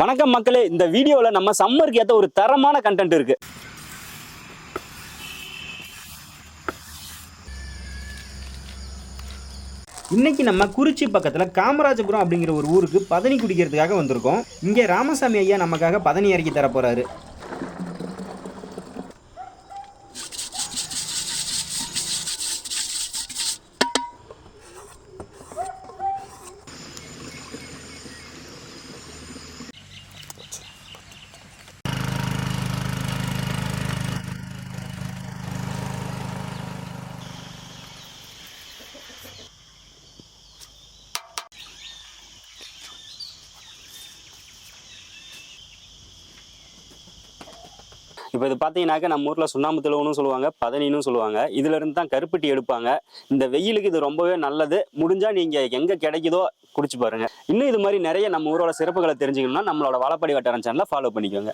வணக்கம் மக்களே, இந்த வீடியோல நம்ம சம்மருக்கு ஏத்த ஒரு தரமான கண்டென்ட் இருக்கு. இன்னைக்கு நம்ம குறிச்சி பக்கத்துல காமராஜபுரம் அப்படிங்கிற ஒரு ஊருக்கு பதனி குடிக்கிறதுக்காக வந்திருக்கோம். இங்க ராமசாமி ஐயா நமக்காக பதனி இறக்கி தர போறாரு. இப்போ இது பார்த்தீங்கன்னாக்க நம்ம ஊரில் சுண்ணாம்பு திலவனும் சொல்லுவாங்க, பதனின்னு சொல்லுவாங்க. இதுல இருந்து தான் கருப்பட்டி எடுப்பாங்க. இந்த வெயிலுக்கு இது ரொம்பவே நல்லது. முடிஞ்சா நீங்க எங்க கிடைக்குதோ குடிச்சு பாருங்க. இன்னும் இது மாதிரி நிறைய நம்ம ஊரோட சிறப்புகளை தெரிஞ்சுக்கணும்னா நம்மளோட வாழப்பாடி வட்டாரம் சேனலை ஃபாலோ பண்ணிக்கோங்க.